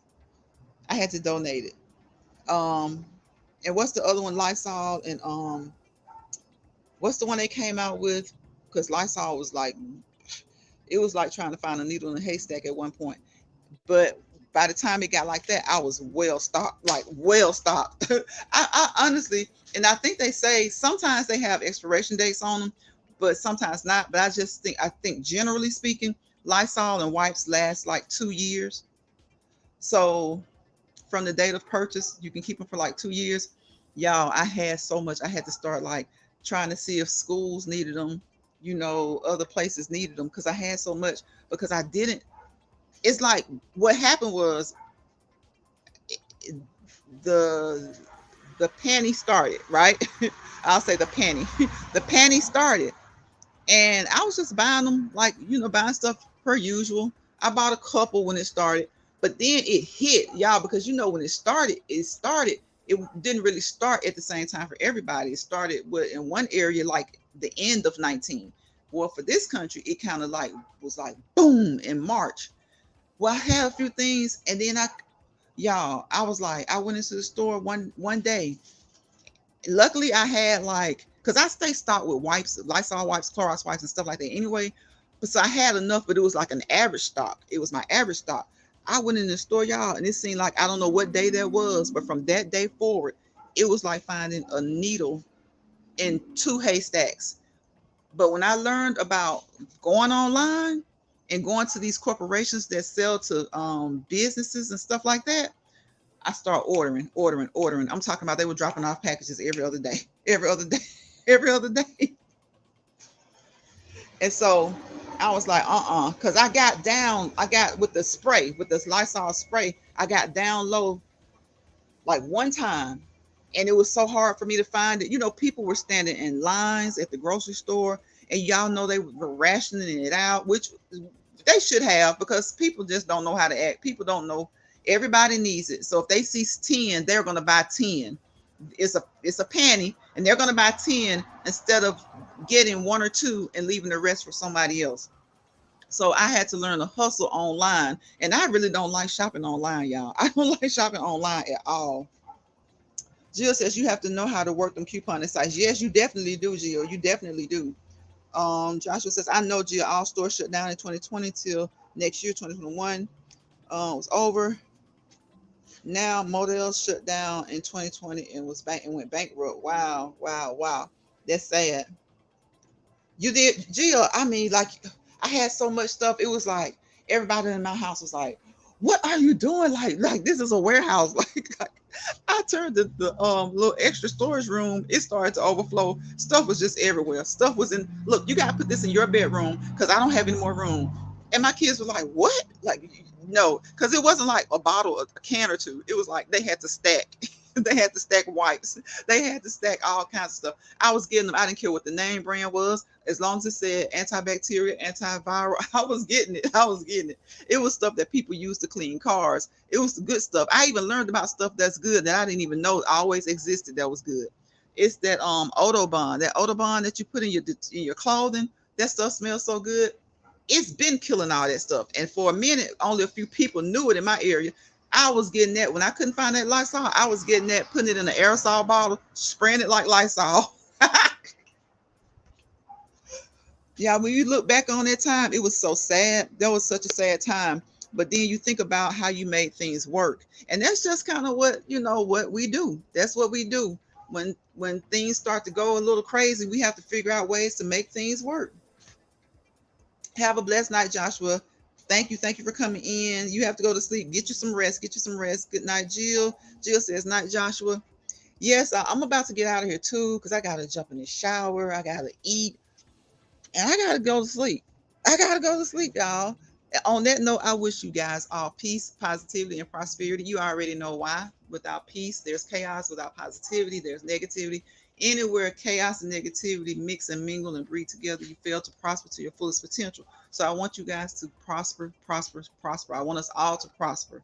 I had to donate it. Um, and what's the other one? Lysol and what's the one they came out with? Because Lysol was like, it was like trying to find a needle in a haystack at one point. But by the time it got like that, I was well stocked, like well stocked. I honestly, And I think they say sometimes they have expiration dates on them, but sometimes not. But I think generally speaking, Lysol and wipes last like 2 years. So from the date of purchase, you can keep them for like 2 years. Y'all, I had so much. I had to start like trying to see if schools needed them, other places needed them because I had so much because I didn't. It's like what happened was the the panty started, right? I'll say the panty. The panty started. And I was just buying them, like, buying stuff per usual. I bought a couple when it started, but then it hit, y'all, because when it started, it didn't really start at the same time for everybody. It started with in one area like the end of 19. Well, for this country, it kind of like was like boom in March. Well, I had a few things, and then I was like, I went into the store one day. Luckily, I had like, because I stay stocked with wipes, Lysol wipes, Clorox wipes, and stuff like that anyway. But so I had enough, but it was like an average stock. It was my average stock. I went in the store, y'all, and it seemed like I don't know what day that was, but from that day forward, it was like finding a needle in two haystacks. But when I learned about going online and going to these corporations that sell to businesses and stuff like that, I start ordering. I'm talking about they were dropping off packages every other day, every other day, every other day. And so I was like, because I got with the spray, with this Lysol spray, I got down low like one time. And it was so hard for me to find it. People were standing in lines at the grocery store, and y'all know they were rationing it out, which they should have because people just don't know how to act. People don't know. Everybody needs it. So if they see 10, they're going to buy 10. It's a penny, and they're going to buy 10 instead of getting one or two and leaving the rest for somebody else. So I had to learn to hustle online, and I really don't like shopping online, y'all. I don't like shopping online at all. Jill says you have to know how to work them couponing sites. Yes, you definitely do, Jill. You definitely do. Joshua says, I know, Jill, all stores shut down in 2020 till next year, 2021 was over. Now Models shut down in 2020 and went bankrupt. Wow, wow, wow. That's sad. You did, Jill. I mean, like, I had so much stuff. It was like everybody in my house was like, "What are you doing? Like this is a warehouse." Like I turned the little extra storage room. It started to overflow. Stuff was just everywhere. Stuff was in. Look, you gotta put this in your bedroom because I don't have any more room. And my kids were like, "What?" Like, no, because it wasn't like a bottle, a can or two. It was like they had to stack. They had to stack wipes. They had to stack all kinds of stuff. I was getting them. I didn't care what the name brand was, as long as it said antibacterial, antiviral. I was getting it. I was getting it. It was stuff that people use to clean cars. It was the good stuff. I even learned about stuff that's good that I didn't even know always existed that was good. It's that Autobahn that you put in your clothing. That stuff smells so good. It's been killing all that stuff. And for a minute, only a few people knew it in my area. I was getting that when I couldn't find that Lysol. I was getting that, putting it in an aerosol bottle, spraying it like Lysol. Yeah, when you look back on that time, it was so sad. That was such a sad time. But then you think about how you made things work. And that's just kind of what we do. That's what we do. When things start to go a little crazy, we have to figure out ways to make things work. Have a blessed night, Joshua. Thank you. Thank you for coming in. You have to go to sleep. Get you some rest. Get you some rest. Good night, Jill. Jill says, night, Joshua. Yes, I'm about to get out of here too because I got to jump in the shower. I got to eat. And I got to go to sleep. I got to go to sleep, y'all. On that note, I wish you guys all peace, positivity, and prosperity. You already know why. Without peace, there's chaos. Without positivity, there's negativity. Anywhere chaos and negativity mix and mingle and breed together, you fail to prosper to your fullest potential. So I want you guys to prosper, prosper, prosper. I want us all to prosper.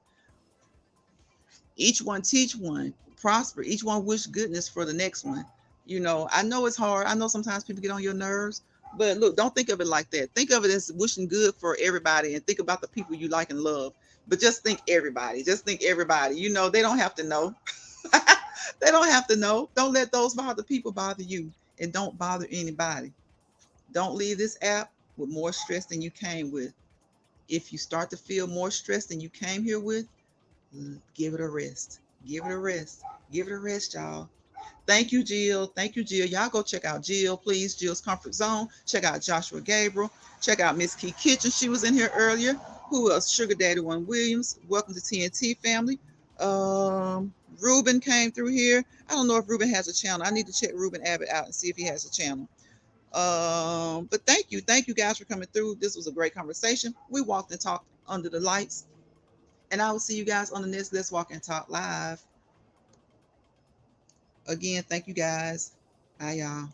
Each one teach one, prosper. Each one wish goodness for the next one. I know it's hard. I know sometimes people get on your nerves, but look, don't think of it like that. Think of it as wishing good for everybody and think about the people you like and love. But just think everybody. Just think everybody. They don't have to know. They don't have to know. Don't let those bother people bother you and don't bother anybody. Don't leave this app with more stress than you came with. If you start to feel more stress than you came here with, give it a rest. Give it a rest. Give it a rest, y'all. Thank you, Jill. Thank you, Jill. Y'all go check out Jill, please. Jill's Comfort Zone. Check out Joshua Gabriel. Check out Miss Key Kitchen. She was in here earlier. Who else? Sugar Daddy One Williams. Welcome to TNT family. Ruben came through here. I don't know if Ruben has a channel. I need to check Ruben Abbott out and see if he has a channel. But thank you guys for coming through. This was a great conversation. We walked and talked under the lights. And I will see you guys on the next Let's Walk and Talk Live. Again, thank you guys. Bye, y'all.